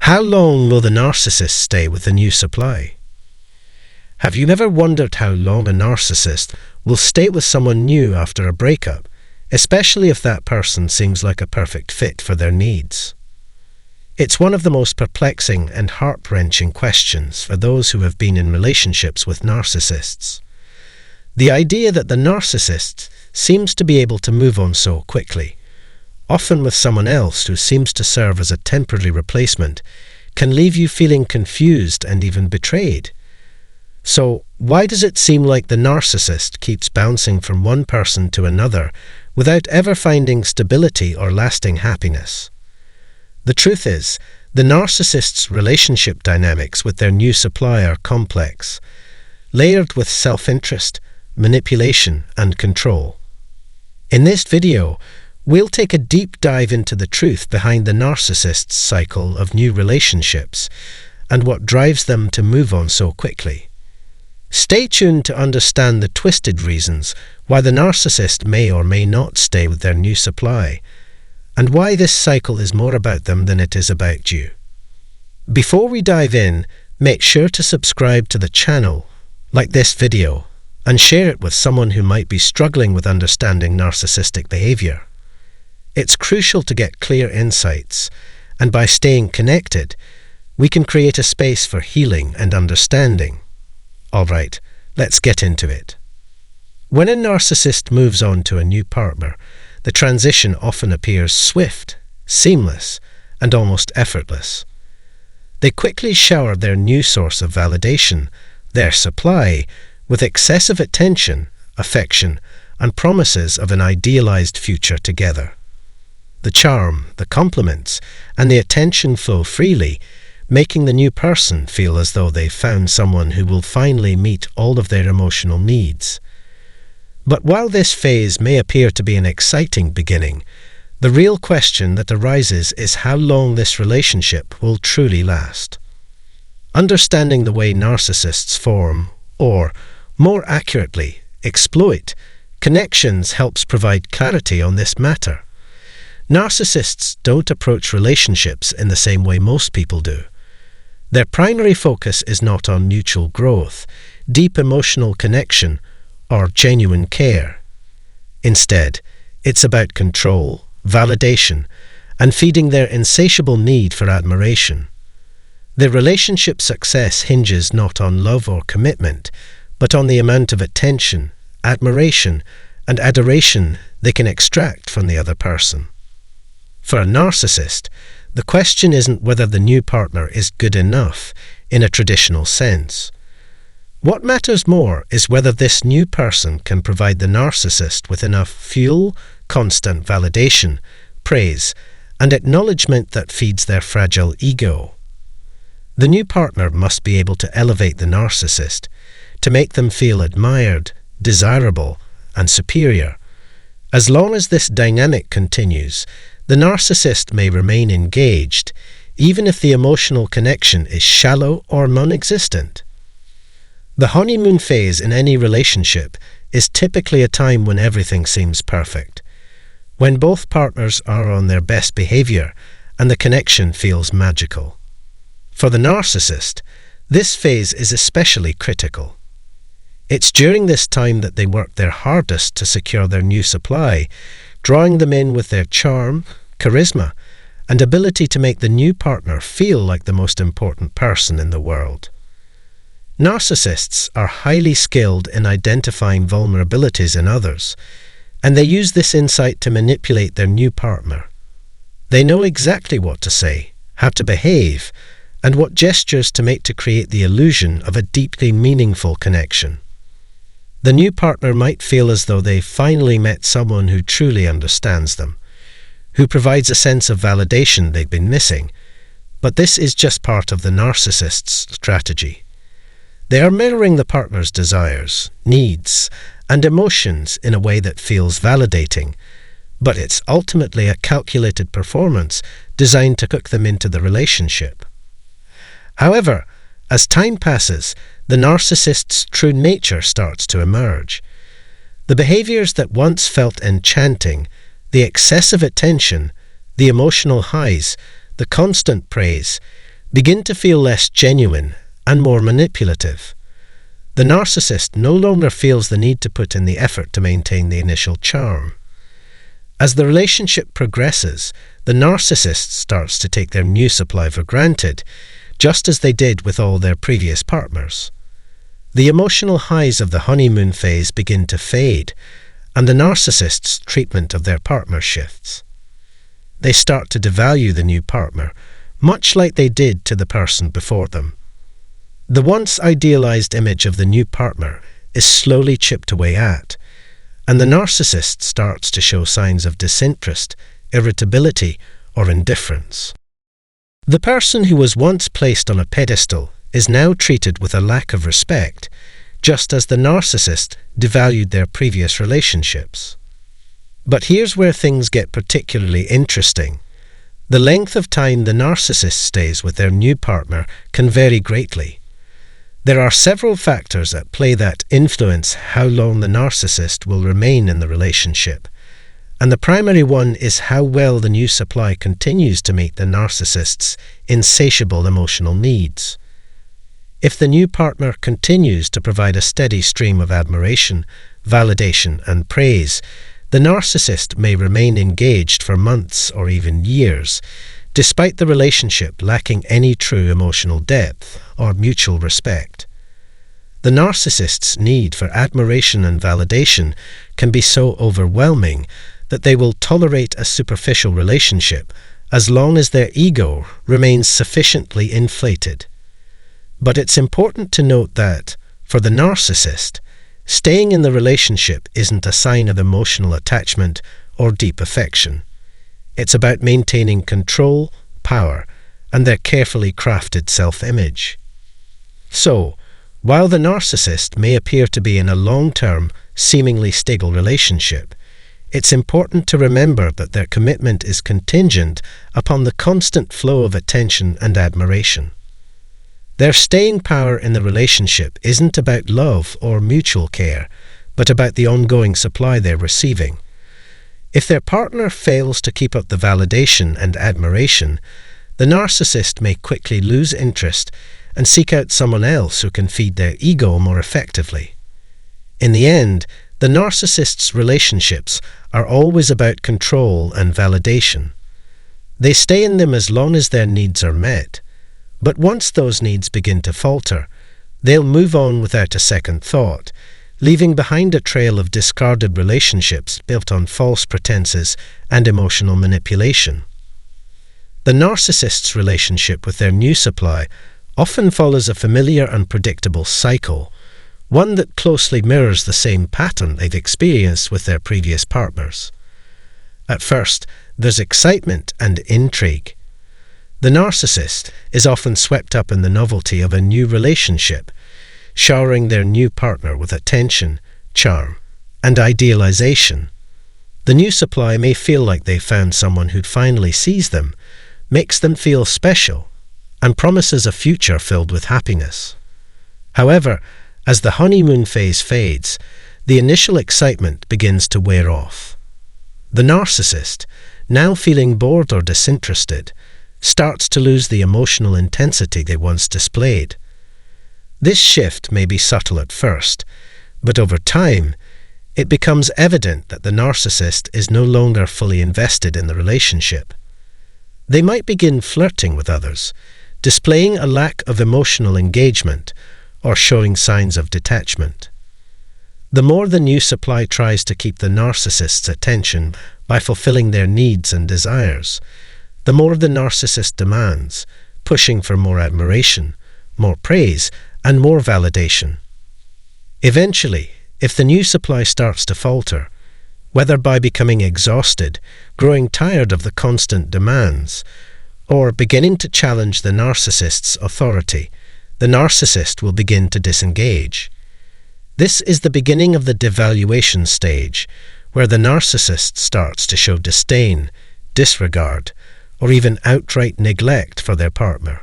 How long will the narcissist stay with the new supply? Have you ever wondered how long a narcissist will stay with someone new after a breakup, especially if that person seems like a perfect fit for their needs? It's one of the most perplexing and heart-wrenching questions for those who have been in relationships with narcissists. The idea that the narcissist seems to be able to move on so quickly, often with someone else who seems to serve as a temporary replacement, can leave you feeling confused and even betrayed. So, why does it seem like the narcissist keeps bouncing from one person to another without ever finding stability or lasting happiness? The truth is, the narcissist's relationship dynamics with their new supply are complex, layered with self-interest, manipulation, and control. In this video, we'll take a deep dive into the truth behind the narcissist's cycle of new relationships and what drives them to move on so quickly. Stay tuned to understand the twisted reasons why the narcissist may or may not stay with their new supply, and why this cycle is more about them than it is about you. Before we dive in, make sure to subscribe to the channel, like this video, and share it with someone who might be struggling with understanding narcissistic behavior. It's crucial to get clear insights, and by staying connected, we can create a space for healing and understanding. Alright, let's get into it. When a narcissist moves on to a new partner, the transition often appears swift, seamless, and almost effortless. They quickly shower their new source of validation, their supply, with excessive attention, affection, and promises of an idealized future together. The charm, the compliments, and the attention flow freely, making the new person feel as though they've found someone who will finally meet all of their emotional needs. But while this phase may appear to be an exciting beginning, the real question that arises is how long this relationship will truly last. Understanding the way narcissists form, or, more accurately, exploit, connections helps provide clarity on this matter. Narcissists don't approach relationships in the same way most people do. Their primary focus is not on mutual growth, deep emotional connection, or genuine care. Instead, it's about control, validation, and feeding their insatiable need for admiration. Their relationship success hinges not on love or commitment, but on the amount of attention, admiration, and adoration they can extract from the other person. For a narcissist, the question isn't whether the new partner is good enough in a traditional sense. What matters more is whether this new person can provide the narcissist with enough fuel, constant validation, praise, and acknowledgement that feeds their fragile ego. The new partner must be able to elevate the narcissist, to make them feel admired, desirable, and superior. As long as this dynamic continues, the narcissist may remain engaged, even if the emotional connection is shallow or non-existent. The honeymoon phase in any relationship is typically a time when everything seems perfect, when both partners are on their best behavior and the connection feels magical. For the narcissist, this phase is especially critical. It's during this time that they work their hardest to secure their new supply, drawing them in with their charm, charisma, and ability to make the new partner feel like the most important person in the world. Narcissists are highly skilled in identifying vulnerabilities in others, and they use this insight to manipulate their new partner. They know exactly what to say, how to behave, and what gestures to make to create the illusion of a deeply meaningful connection. The new partner might feel as though they've finally met someone who truly understands them, who provides a sense of validation they've been missing, but this is just part of the narcissist's strategy. They are mirroring the partner's desires, needs, and emotions in a way that feels validating, but it's ultimately a calculated performance designed to hook them into the relationship. However, as time passes, the narcissist's true nature starts to emerge. The behaviors that once felt enchanting, the excessive attention, the emotional highs, the constant praise, begin to feel less genuine and more manipulative. The narcissist no longer feels the need to put in the effort to maintain the initial charm. As the relationship progresses, the narcissist starts to take their new supply for granted, just as they did with all their previous partners. The emotional highs of the honeymoon phase begin to fade, and the narcissist's treatment of their partner shifts. They start to devalue the new partner, much like they did to the person before them. The once idealized image of the new partner is slowly chipped away at, and the narcissist starts to show signs of disinterest, irritability, or indifference. The person who was once placed on a pedestal is now treated with a lack of respect, just as the narcissist devalued their previous relationships. But here's where things get particularly interesting. The length of time the narcissist stays with their new partner can vary greatly. There are several factors at play that influence how long the narcissist will remain in the relationship, and the primary one is how well the new supply continues to meet the narcissist's insatiable emotional needs. If the new partner continues to provide a steady stream of admiration, validation, and praise, the narcissist may remain engaged for months or even years, despite the relationship lacking any true emotional depth or mutual respect. The narcissist's need for admiration and validation can be so overwhelming that they will tolerate a superficial relationship as long as their ego remains sufficiently inflated. But it's important to note that, for the narcissist, staying in the relationship isn't a sign of emotional attachment or deep affection. It's about maintaining control, power, and their carefully crafted self-image. So, while the narcissist may appear to be in a long-term, seemingly stable relationship, it's important to remember that their commitment is contingent upon the constant flow of attention and admiration. Their staying power in the relationship isn't about love or mutual care, but about the ongoing supply they're receiving. If their partner fails to keep up the validation and admiration, the narcissist may quickly lose interest and seek out someone else who can feed their ego more effectively. In the end, the narcissist's relationships are always about control and validation. They stay in them as long as their needs are met, but once those needs begin to falter, they'll move on without a second thought, leaving behind a trail of discarded relationships built on false pretenses and emotional manipulation. The narcissist's relationship with their new supply often follows a familiar and predictable cycle, one that closely mirrors the same pattern they've experienced with their previous partners. At first, there's excitement and intrigue. The narcissist is often swept up in the novelty of a new relationship, showering their new partner with attention, charm, and idealization. The new supply may feel like they've found someone who finally sees them, makes them feel special, and promises a future filled with happiness. However, as the honeymoon phase fades, the initial excitement begins to wear off. The narcissist, now feeling bored or disinterested, starts to lose the emotional intensity they once displayed. This shift may be subtle at first, but over time, it becomes evident that the narcissist is no longer fully invested in the relationship. They might begin flirting with others, displaying a lack of emotional engagement, or showing signs of detachment. The more the new supply tries to keep the narcissist's attention by fulfilling their needs and desires, the more the narcissist demands, pushing for more admiration, more praise, and more validation. Eventually, if the new supply starts to falter, whether by becoming exhausted, growing tired of the constant demands, or beginning to challenge the narcissist's authority, the narcissist will begin to disengage. This is the beginning of the devaluation stage, where the narcissist starts to show disdain, disregard, or even outright neglect for their partner.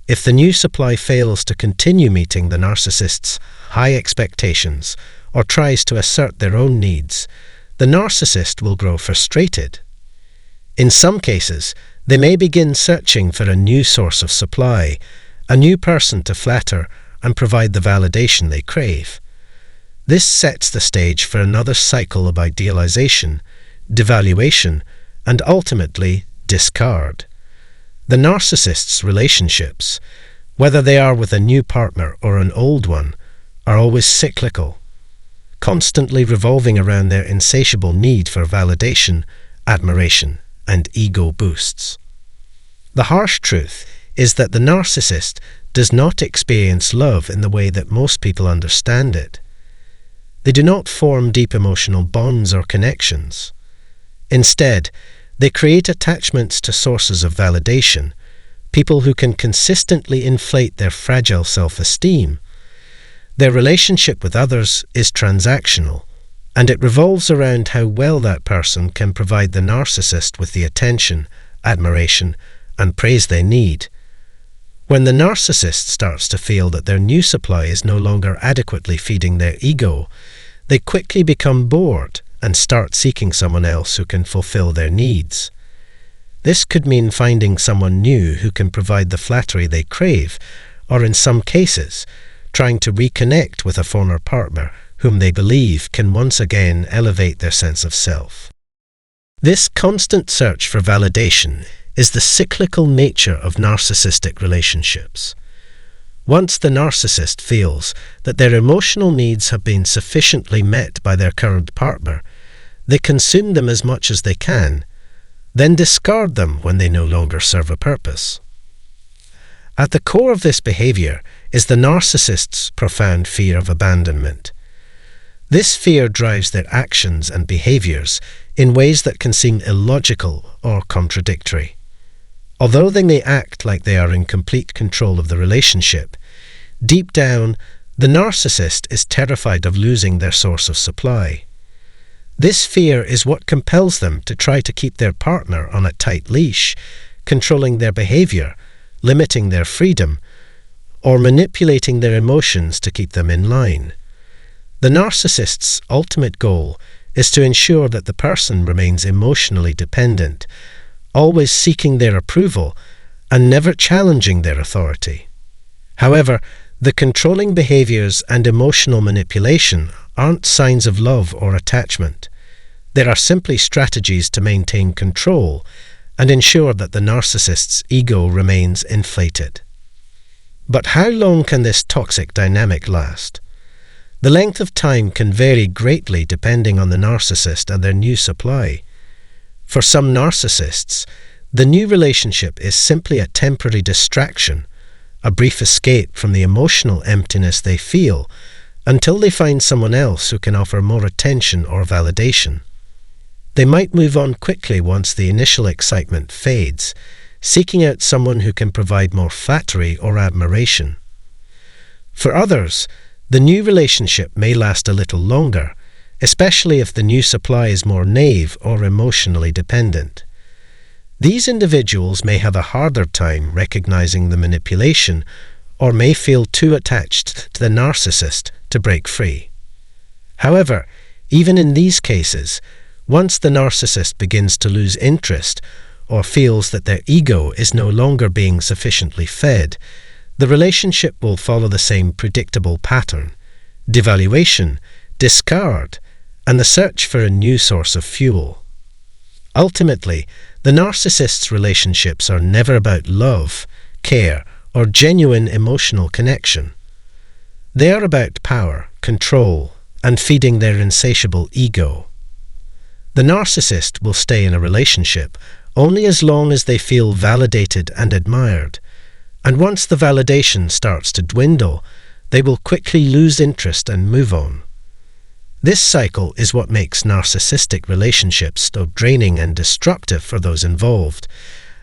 If the new supply fails to continue meeting the narcissist's high expectations or tries to assert their own needs, the narcissist will grow frustrated. In some cases, They may begin searching for a new source of supply, a new person to flatter and provide the validation they crave. This sets the stage for another cycle of idealization, devaluation, and ultimately discard. The narcissist's relationships, whether they are with a new partner or an old one, are always cyclical, constantly revolving around their insatiable need for validation, admiration, and ego boosts. The harsh truth is that the narcissist does not experience love in the way that most people understand it. They do not form deep emotional bonds or connections. Instead, they create attachments to sources of validation, people who can consistently inflate their fragile self-esteem. Their relationship with others is transactional, and it revolves around how well that person can provide the narcissist with the attention, admiration, and praise they need. When the narcissist starts to feel that their new supply is no longer adequately feeding their ego, they quickly become bored and start seeking someone else who can fulfill their needs. This could mean finding someone new who can provide the flattery they crave, or in some cases, trying to reconnect with a former partner whom they believe can once again elevate their sense of self. This constant search for validation is the cyclical nature of narcissistic relationships. Once the narcissist feels that their emotional needs have been sufficiently met by their current partner, they consume them as much as they can, then discard them when they no longer serve a purpose. At the core of this behavior is the narcissist's profound fear of abandonment. This fear drives their actions and behaviors in ways that can seem illogical or contradictory. Although they may act like they are in complete control of the relationship, deep down, the narcissist is terrified of losing their source of supply. This fear is what compels them to try to keep their partner on a tight leash, controlling their behavior, limiting their freedom, or manipulating their emotions to keep them in line. The narcissist's ultimate goal is to ensure that the person remains emotionally dependent, always seeking their approval and never challenging their authority. However, the controlling behaviors and emotional manipulation aren't signs of love or attachment. They are simply strategies to maintain control and ensure that the narcissist's ego remains inflated. But how long can this toxic dynamic last? The length of time can vary greatly depending on the narcissist and their new supply. For some narcissists, the new relationship is simply a temporary distraction, a brief escape from the emotional emptiness they feel, until they find someone else who can offer more attention or validation. They might move on quickly once the initial excitement fades, seeking out someone who can provide more flattery or admiration. For others, the new relationship may last a little longer, especially if the new supply is more naive or emotionally dependent. These individuals may have a harder time recognizing the manipulation or may feel too attached to the narcissist to break free. However, even in these cases, once the narcissist begins to lose interest or feels that their ego is no longer being sufficiently fed, the relationship will follow the same predictable pattern: devaluation, discard, and the search for a new source of fuel. Ultimately, the narcissist's relationships are never about love, care, or genuine emotional connection. They are about power, control, and feeding their insatiable ego. The narcissist will stay in a relationship only as long as they feel validated and admired, and once the validation starts to dwindle, they will quickly lose interest and move on. This cycle is what makes narcissistic relationships so draining and destructive for those involved,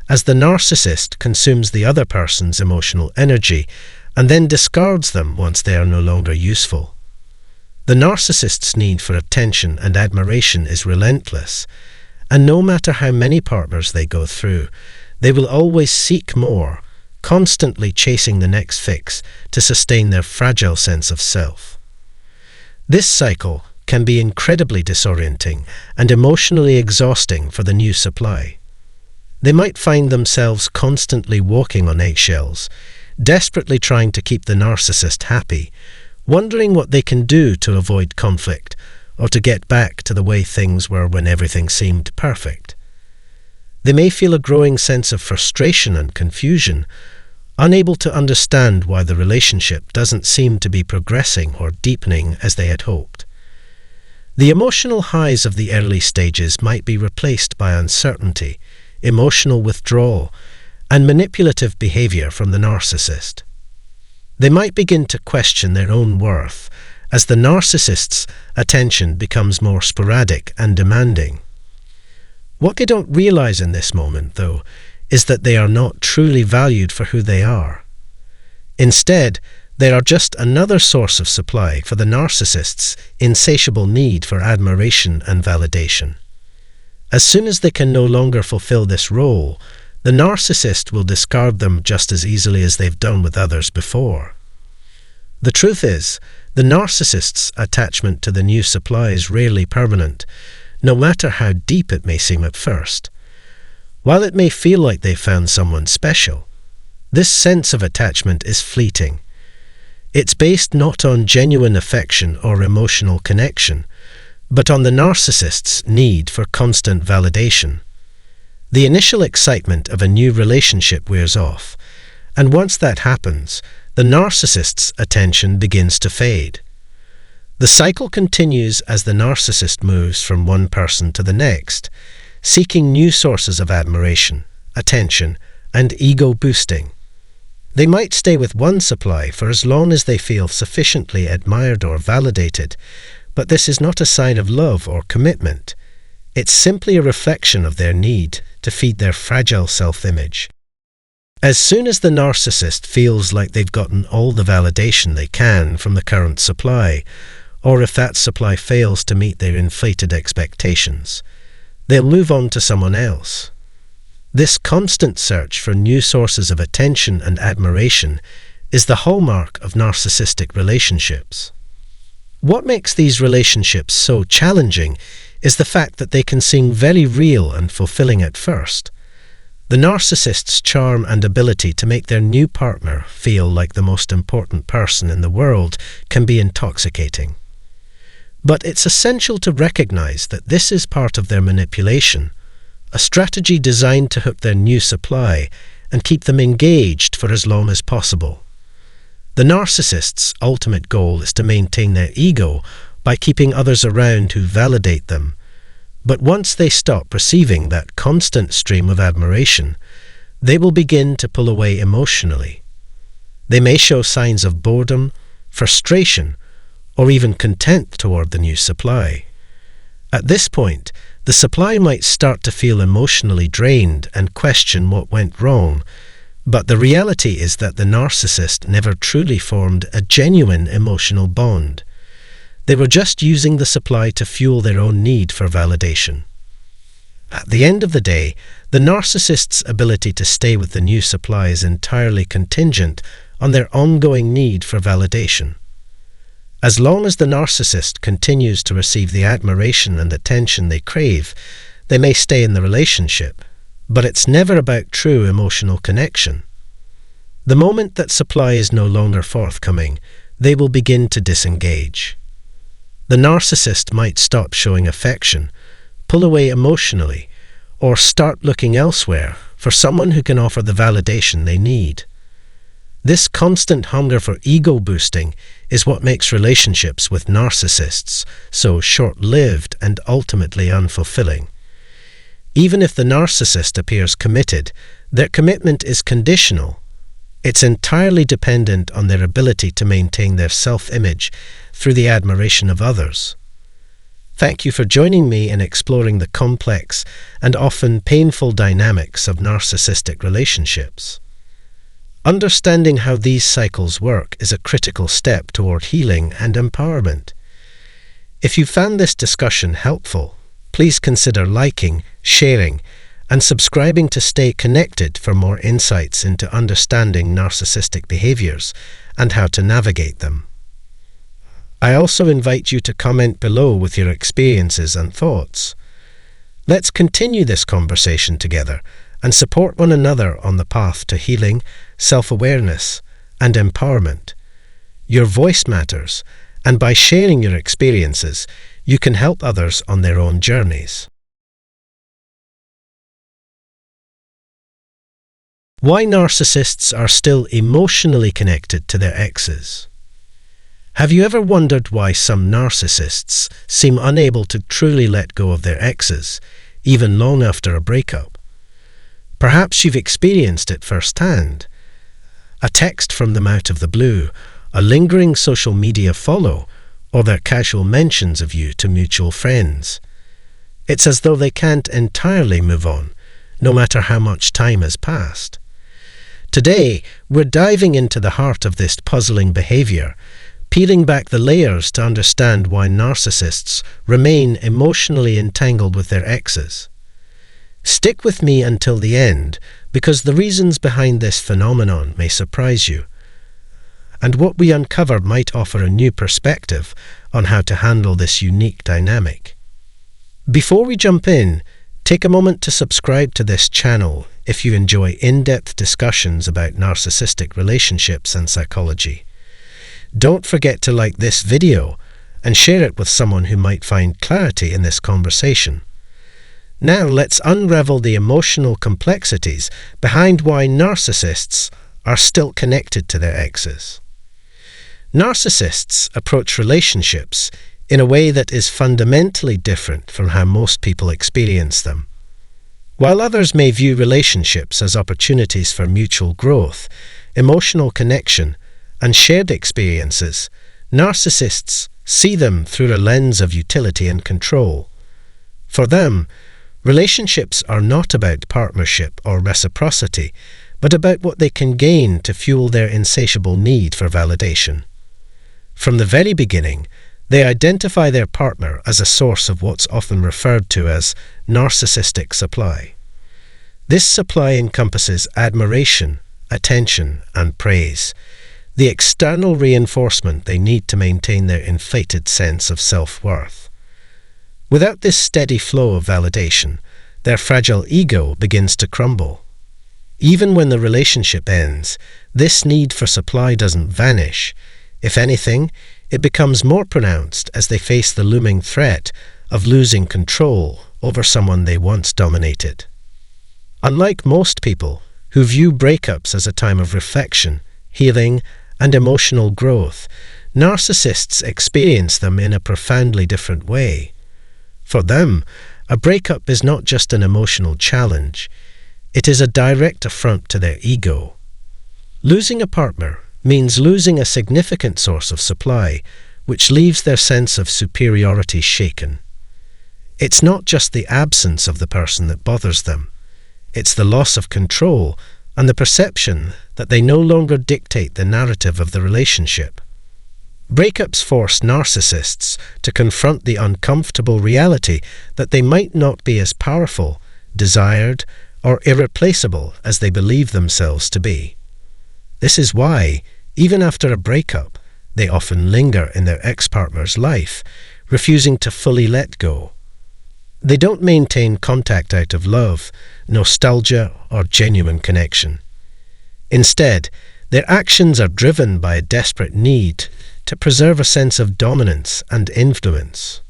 as the narcissist consumes the other person's emotional energy and then discards them once they are no longer useful. The narcissist's need for attention and admiration is relentless, and no matter how many partners they go through, they will always seek more, constantly chasing the next fix to sustain their fragile sense of self. This cycle can be incredibly disorienting and emotionally exhausting for the new supply. They might find themselves constantly walking on eggshells, desperately trying to keep the narcissist happy, wondering what they can do to avoid conflict or to get back to the way things were when everything seemed perfect. They may feel a growing sense of frustration and confusion, unable to understand why the relationship doesn't seem to be progressing or deepening as they had hoped. The emotional highs of the early stages might be replaced by uncertainty, emotional withdrawal, and manipulative behavior from the narcissist. They might begin to question their own worth as the narcissist's attention becomes more sporadic and demanding. What they don't realize in this moment, though, is that they are not truly valued for who they are. Instead, they are just another source of supply for the narcissist's insatiable need for admiration and validation. As soon as they can no longer fulfill this role, the narcissist will discard them just as easily as they've done with others before. The truth is, the narcissist's attachment to the new supply is rarely permanent, no matter how deep it may seem at first. While it may feel like they've found someone special, this sense of attachment is fleeting. It's based not on genuine affection or emotional connection, but on the narcissist's need for constant validation. The initial excitement of a new relationship wears off, and once that happens, the narcissist's attention begins to fade. The cycle continues as the narcissist moves from one person to the next, seeking new sources of admiration, attention, and ego boosting. They might stay with one supply for as long as they feel sufficiently admired or validated, but this is not a sign of love or commitment. It's simply a reflection of their need to feed their fragile self-image. As soon as the narcissist feels like they've gotten all the validation they can from the current supply, or if that supply fails to meet their inflated expectations, they'll move on to someone else. This constant search for new sources of attention and admiration is the hallmark of narcissistic relationships. What makes these relationships so challenging is the fact that they can seem very real and fulfilling at first. The narcissist's charm and ability to make their new partner feel like the most important person in the world can be intoxicating. But it's essential to recognize that this is part of their manipulation, a strategy designed to hook their new supply and keep them engaged for as long as possible. The narcissist's ultimate goal is to maintain their ego by keeping others around who validate them. But once they stop receiving that constant stream of admiration, they will begin to pull away emotionally. They may show signs of boredom, frustration, or even contempt toward the new supply. At this point, the supply might start to feel emotionally drained and question what went wrong, but the reality is that the narcissist never truly formed a genuine emotional bond. They were just using the supply to fuel their own need for validation. At the end of the day, the narcissist's ability to stay with the new supply is entirely contingent on their ongoing need for validation. As long as the narcissist continues to receive the admiration and attention they crave, they may stay in the relationship, but it's never about true emotional connection. The moment that supply is no longer forthcoming, they will begin to disengage. The narcissist might stop showing affection, pull away emotionally, or start looking elsewhere for someone who can offer the validation they need. This constant hunger for ego boosting is what makes relationships with narcissists so short-lived and ultimately unfulfilling. Even if the narcissist appears committed, their commitment is conditional. It's entirely dependent on their ability to maintain their self-image through the admiration of others. Thank you for joining me in exploring the complex and often painful dynamics of narcissistic relationships. Understanding how these cycles work is a critical step toward healing and empowerment. If you found this discussion helpful, please consider liking, sharing, and subscribing to stay connected for more insights into understanding narcissistic behaviors and how to navigate them. I also invite you to comment below with your experiences and thoughts. Let's continue this conversation together and support one another on the path to healing, self-awareness, and empowerment. Your voice matters, and by sharing your experiences, you can help others on their own journeys. Why narcissists are still emotionally connected to their exes. Have you ever wondered why some narcissists seem unable to truly let go of their exes, even long after a breakup? Perhaps you've experienced it firsthand. A text from them out of the blue, a lingering social media follow, or their casual mentions of you to mutual friends. It's as though they can't entirely move on, no matter how much time has passed. Today, we're diving into the heart of this puzzling behavior, peeling back the layers to understand why narcissists remain emotionally entangled with their exes. Stick with me until the end, because the reasons behind this phenomenon may surprise you, and what we uncover might offer a new perspective on how to handle this unique dynamic. Before we jump in, take a moment to subscribe to this channel if you enjoy in-depth discussions about narcissistic relationships and psychology. Don't forget to like this video and share it with someone who might find clarity in this conversation. Now let's unravel the emotional complexities behind why narcissists are still connected to their exes. Narcissists approach relationships in a way that is fundamentally different from how most people experience them. While others may view relationships as opportunities for mutual growth, emotional connection, and shared experiences, narcissists see them through a lens of utility and control. For them, relationships are not about partnership or reciprocity, but about what they can gain to fuel their insatiable need for validation. From the very beginning, they identify their partner as a source of what's often referred to as narcissistic supply. This supply encompasses admiration, attention, and praise, the external reinforcement they need to maintain their inflated sense of self-worth. Without this steady flow of validation, their fragile ego begins to crumble. Even when the relationship ends, this need for supply doesn't vanish. If anything, it becomes more pronounced as they face the looming threat of losing control over someone they once dominated. Unlike most people, who view breakups as a time of reflection, healing, and emotional growth, narcissists experience them in a profoundly different way. For them, a breakup is not just an emotional challenge, it is a direct affront to their ego. Losing a partner means losing a significant source of supply, which leaves their sense of superiority shaken. It's not just the absence of the person that bothers them, it's the loss of control and the perception that they no longer dictate the narrative of the relationship. Breakups force narcissists to confront the uncomfortable reality that they might not be as powerful, desired, or irreplaceable as they believe themselves to be. This is why, even after a breakup, they often linger in their ex-partner's life, refusing to fully let go. They don't maintain contact out of love, nostalgia, or genuine connection. Instead, their actions are driven by a desperate need to preserve a sense of dominance and influence.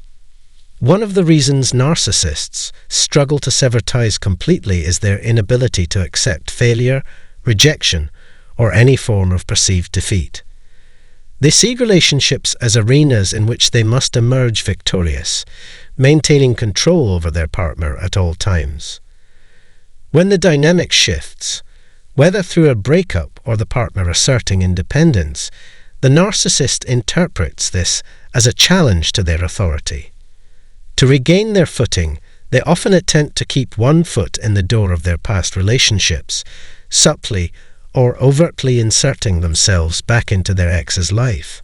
One of the reasons narcissists struggle to sever ties completely is their inability to accept failure, rejection, or any form of perceived defeat. They see relationships as arenas in which they must emerge victorious, maintaining control over their partner at all times. When the dynamic shifts, whether through a breakup or the partner asserting independence, the narcissist interprets this as a challenge to their authority. To regain their footing, they often attempt to keep one foot in the door of their past relationships, subtly or overtly inserting themselves back into their ex's life.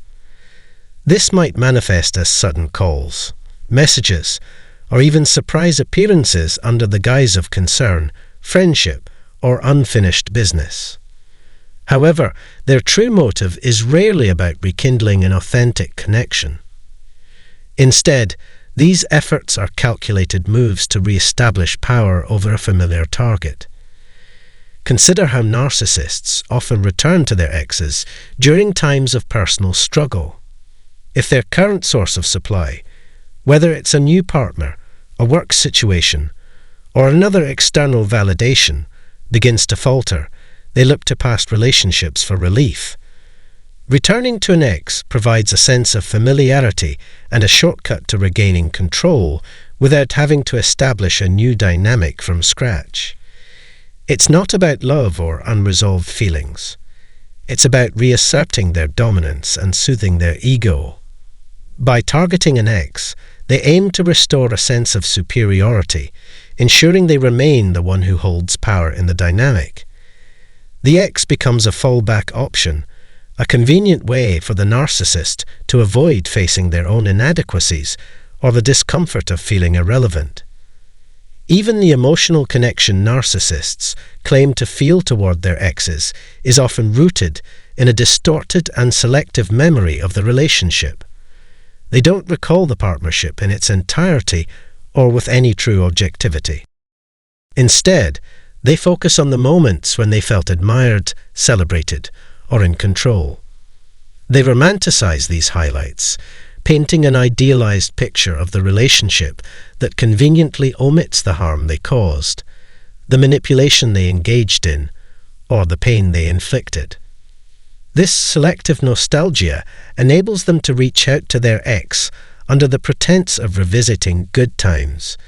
This might manifest as sudden calls, messages, or even surprise appearances under the guise of concern, friendship, or unfinished business. However, their true motive is rarely about rekindling an authentic connection. Instead, these efforts are calculated moves to re-establish power over a familiar target. Consider how narcissists often return to their exes during times of personal struggle. If their current source of supply, whether it's a new partner, a work situation, or another external validation, begins to falter, they look to past relationships for relief. Returning to an ex provides a sense of familiarity and a shortcut to regaining control without having to establish a new dynamic from scratch. It's not about love or unresolved feelings. It's about reasserting their dominance and soothing their ego. By targeting an ex, they aim to restore a sense of superiority, ensuring they remain the one who holds power in the dynamic. The ex becomes a fallback option, a convenient way for the narcissist to avoid facing their own inadequacies or the discomfort of feeling irrelevant. Even the emotional connection narcissists claim to feel toward their exes is often rooted in a distorted and selective memory of the relationship. They don't recall the partnership in its entirety or with any true objectivity. Instead, they focus on the moments when they felt admired, celebrated, or in control. They romanticize these highlights, painting an idealized picture of the relationship that conveniently omits the harm they caused, the manipulation they engaged in, or the pain they inflicted. This selective nostalgia enables them to reach out to their ex under the pretense of revisiting good times,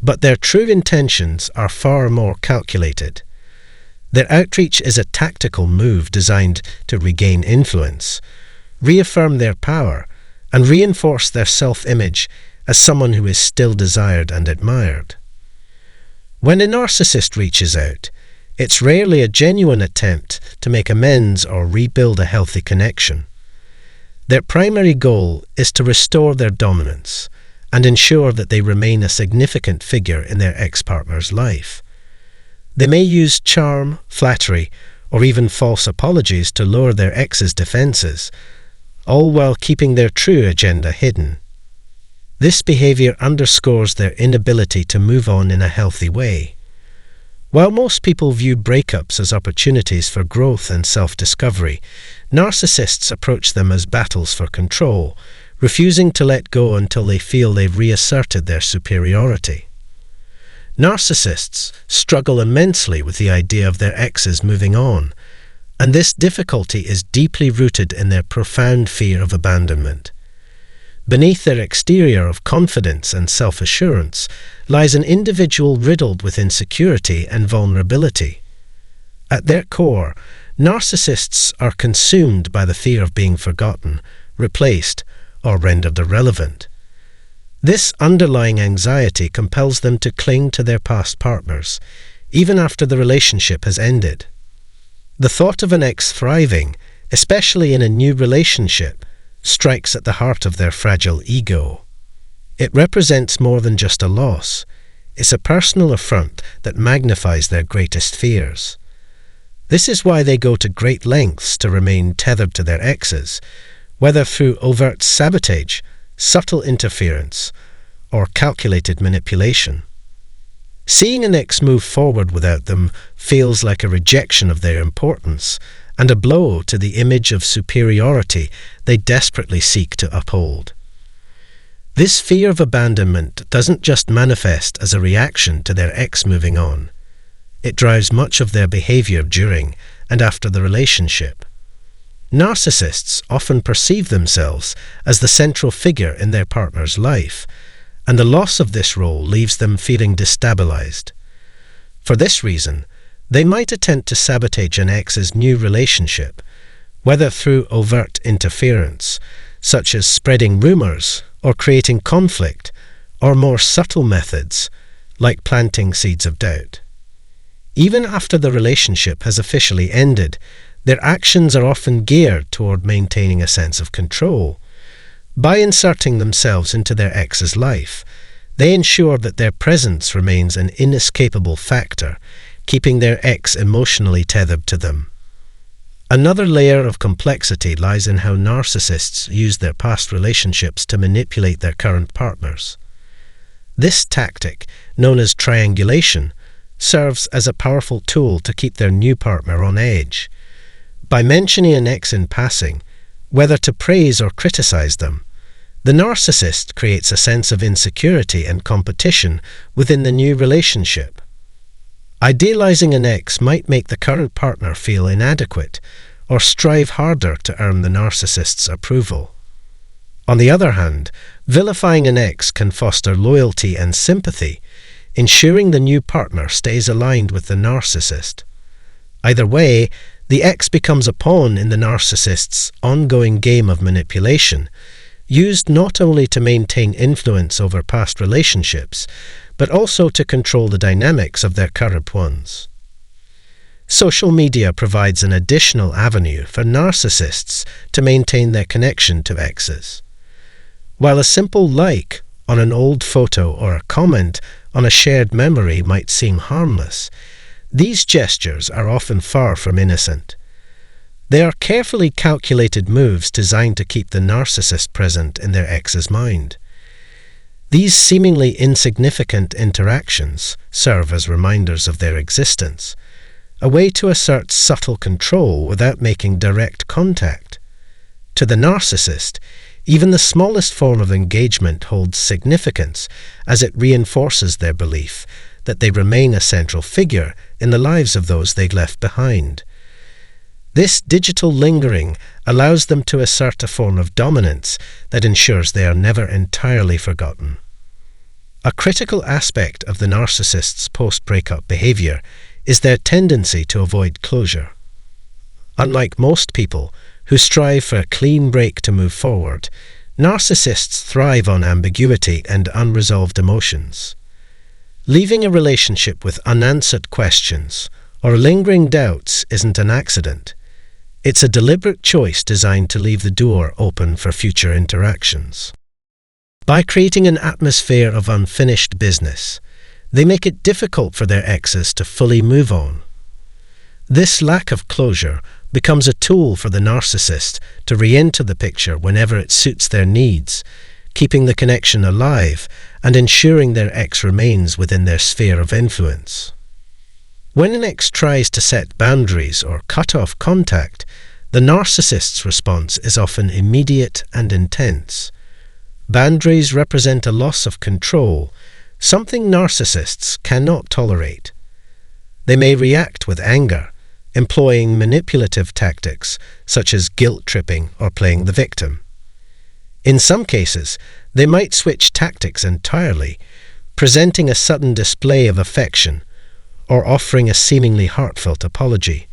but their true intentions are far more calculated. Their outreach is a tactical move designed to regain influence, reaffirm their power, and reinforce their self-image as someone who is still desired and admired. When a narcissist reaches out, it's rarely a genuine attempt to make amends or rebuild a healthy connection. Their primary goal is to restore their dominance and ensure that they remain a significant figure in their ex-partner's life. They may use charm, flattery, or even false apologies to lower their ex's defenses, all while keeping their true agenda hidden. This behavior underscores their inability to move on in a healthy way. While most people view breakups as opportunities for growth and self-discovery, narcissists approach them as battles for control, refusing to let go until they feel they've reasserted their superiority. Narcissists struggle immensely with the idea of their exes moving on, and this difficulty is deeply rooted in their profound fear of abandonment. Beneath their exterior of confidence and self-assurance lies an individual riddled with insecurity and vulnerability. At their core, narcissists are consumed by the fear of being forgotten, replaced, or rendered irrelevant. This underlying anxiety compels them to cling to their past partners, even after the relationship has ended. The thought of an ex thriving, especially in a new relationship, strikes at the heart of their fragile ego. It represents more than just a loss. It's a personal affront that magnifies their greatest fears. This is why they go to great lengths to remain tethered to their exes, whether through overt sabotage, subtle interference, or calculated manipulation. Seeing an ex move forward without them feels like a rejection of their importance and a blow to the image of superiority they desperately seek to uphold. This fear of abandonment doesn't just manifest as a reaction to their ex moving on. It drives much of their behavior during and after the relationship. Narcissists often perceive themselves as the central figure in their partner's life, and the loss of this role leaves them feeling destabilized. For this reason, they might attempt to sabotage an ex's new relationship, whether through overt interference, such as spreading rumors or creating conflict, or more subtle methods, like planting seeds of doubt. Even after the relationship has officially ended, their actions are often geared toward maintaining a sense of control. By inserting themselves into their ex's life, they ensure that their presence remains an inescapable factor, keeping their ex emotionally tethered to them. Another layer of complexity lies in how narcissists use their past relationships to manipulate their current partners. This tactic, known as triangulation, serves as a powerful tool to keep their new partner on edge. By mentioning an ex in passing, whether to praise or criticize them, the narcissist creates a sense of insecurity and competition within the new relationship. Idealizing an ex might make the current partner feel inadequate or strive harder to earn the narcissist's approval. On the other hand, vilifying an ex can foster loyalty and sympathy, ensuring the new partner stays aligned with the narcissist. Either way, the ex becomes a pawn in the narcissist's ongoing game of manipulation, used not only to maintain influence over past relationships, but also to control the dynamics of their current ones. Social media provides an additional avenue for narcissists to maintain their connection to exes. While a simple like on an old photo or a comment on a shared memory might seem harmless, these gestures are often far from innocent. They are carefully calculated moves designed to keep the narcissist present in their ex's mind. These seemingly insignificant interactions serve as reminders of their existence, a way to assert subtle control without making direct contact. To the narcissist, even the smallest form of engagement holds significance, as it reinforces their belief that they remain a central figure in the lives of those they left behind. This digital lingering allows them to assert a form of dominance that ensures they are never entirely forgotten. A critical aspect of the narcissist's post-breakup behavior is their tendency to avoid closure. Unlike most people who strive for a clean break to move forward, narcissists thrive on ambiguity and unresolved emotions. Leaving a relationship with unanswered questions or lingering doubts isn't an accident. It's a deliberate choice designed to leave the door open for future interactions. By creating an atmosphere of unfinished business, they make it difficult for their exes to fully move on. This lack of closure becomes a tool for the narcissist to re-enter the picture whenever it suits their needs, keeping the connection alive and ensuring their ex remains within their sphere of influence. When an ex tries to set boundaries or cut off contact, the narcissist's response is often immediate and intense. Boundaries represent a loss of control, something narcissists cannot tolerate. They may react with anger, employing manipulative tactics such as guilt-tripping or playing the victim. In some cases, they might switch tactics entirely, presenting a sudden display of affection or offering a seemingly heartfelt apology.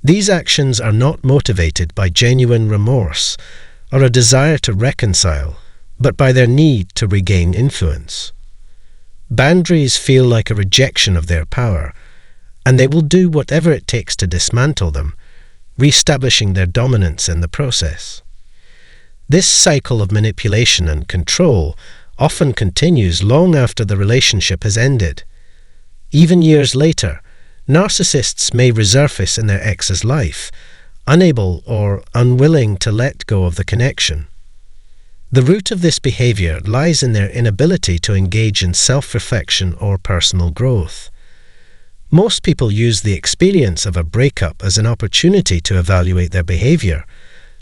These actions are not motivated by genuine remorse or a desire to reconcile, but by their need to regain influence. Boundaries feel like a rejection of their power, and they will do whatever it takes to dismantle them, re-establishing their dominance in the process. This cycle of manipulation and control often continues long after the relationship has ended. Even years later, narcissists may resurface in their ex's life, unable or unwilling to let go of the connection. The root of this behavior lies in their inability to engage in self-reflection or personal growth. Most people use the experience of a breakup as an opportunity to evaluate their behavior,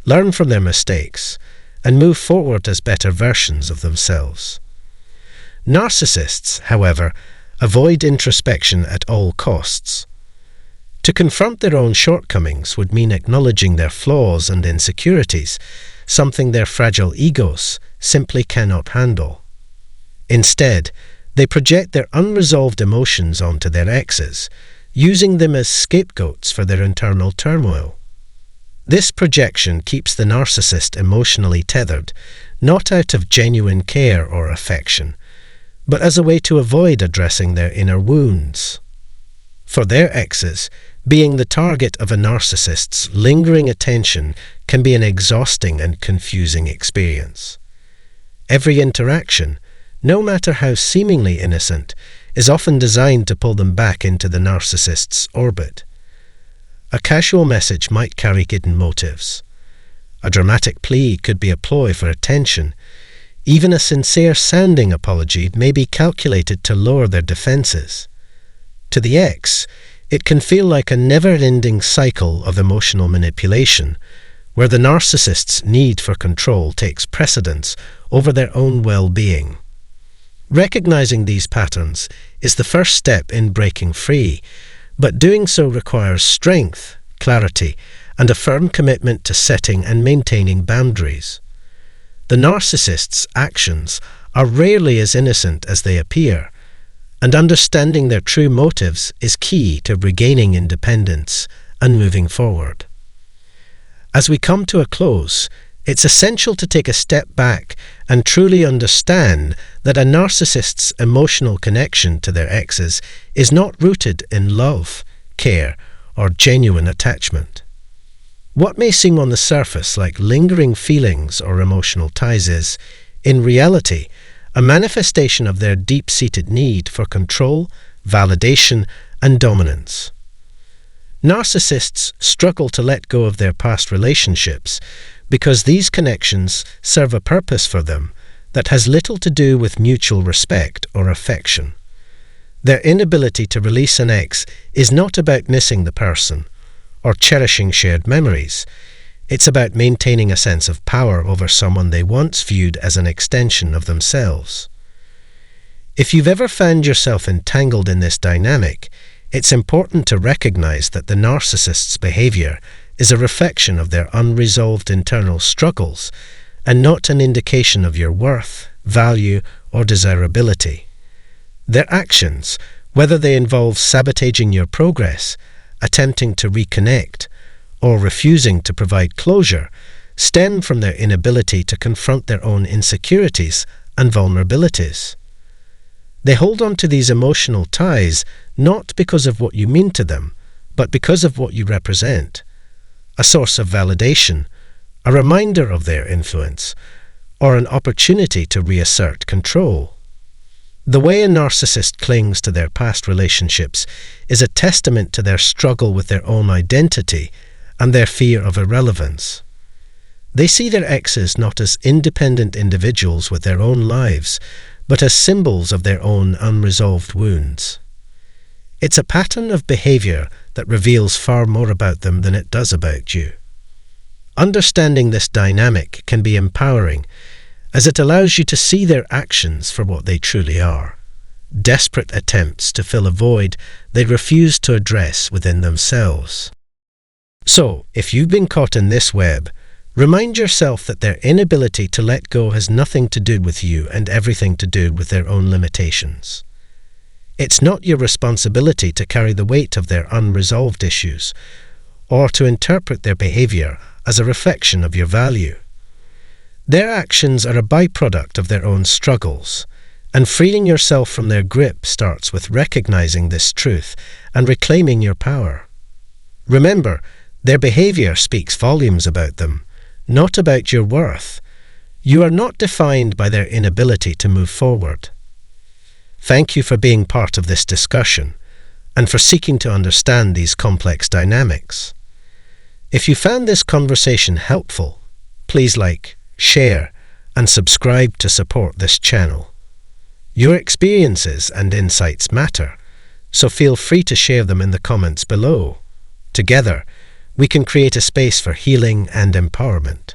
learn from their mistakes, and move forward as better versions of themselves. Narcissists, however, avoid introspection at all costs. To confront their own shortcomings would mean acknowledging their flaws and insecurities, something their fragile egos simply cannot handle. Instead, they project their unresolved emotions onto their exes, using them as scapegoats for their internal turmoil. This projection keeps the narcissist emotionally tethered, not out of genuine care or affection, but as a way to avoid addressing their inner wounds. For their exes, being the target of a narcissist's lingering attention can be an exhausting and confusing experience. Every interaction, no matter how seemingly innocent, is often designed to pull them back into the narcissist's orbit. A casual message might carry hidden motives. A dramatic plea could be a ploy for attention. Even a sincere-sounding apology may be calculated to lower their defenses. To the ex, it can feel like a never-ending cycle of emotional manipulation, where the narcissist's need for control takes precedence over their own well-being. Recognizing these patterns is the first step in breaking free, but doing so requires strength, clarity, and a firm commitment to setting and maintaining boundaries. The narcissist's actions are rarely as innocent as they appear, and understanding their true motives is key to regaining independence and moving forward. As we come to a close, it's essential to take a step back and truly understand that a narcissist's emotional connection to their exes is not rooted in love, care, or genuine attachment. What may seem on the surface like lingering feelings or emotional ties is, in reality, a manifestation of their deep-seated need for control, validation, and dominance. Narcissists struggle to let go of their past relationships because these connections serve a purpose for them that has little to do with mutual respect or affection. Their inability to release an ex is not about missing the person or cherishing shared memories. It's about maintaining a sense of power over someone they once viewed as an extension of themselves. If you've ever found yourself entangled in this dynamic, it's important to recognize that the narcissist's behavior is a reflection of their unresolved internal struggles and not an indication of your worth, value, or desirability. Their actions, whether they involve sabotaging your progress, attempting to reconnect, or refusing to provide closure, stem from their inability to confront their own insecurities and vulnerabilities. They hold on to these emotional ties not because of what you mean to them, but because of what you represent. A source of validation, a reminder of their influence, or an opportunity to reassert control. The way a narcissist clings to their past relationships is a testament to their struggle with their own identity and their fear of irrelevance. They see their exes not as independent individuals with their own lives, but as symbols of their own unresolved wounds. It's a pattern of behavior that reveals far more about them than it does about you. Understanding this dynamic can be empowering, as it allows you to see their actions for what they truly are: desperate attempts to fill a void they refuse to address within themselves. So, if you've been caught in this web, remind yourself that their inability to let go has nothing to do with you and everything to do with their own limitations. It's not your responsibility to carry the weight of their unresolved issues, or to interpret their behavior as a reflection of your value. Their actions are a byproduct of their own struggles, and freeing yourself from their grip starts with recognizing this truth and reclaiming your power. Remember, their behavior speaks volumes about them, not about your worth. You are not defined by their inability to move forward. Thank you for being part of this discussion and for seeking to understand these complex dynamics. If you found this conversation helpful, please like, share, and subscribe to support this channel. Your experiences and insights matter, so feel free to share them in the comments below. Together, we can create a space for healing and empowerment.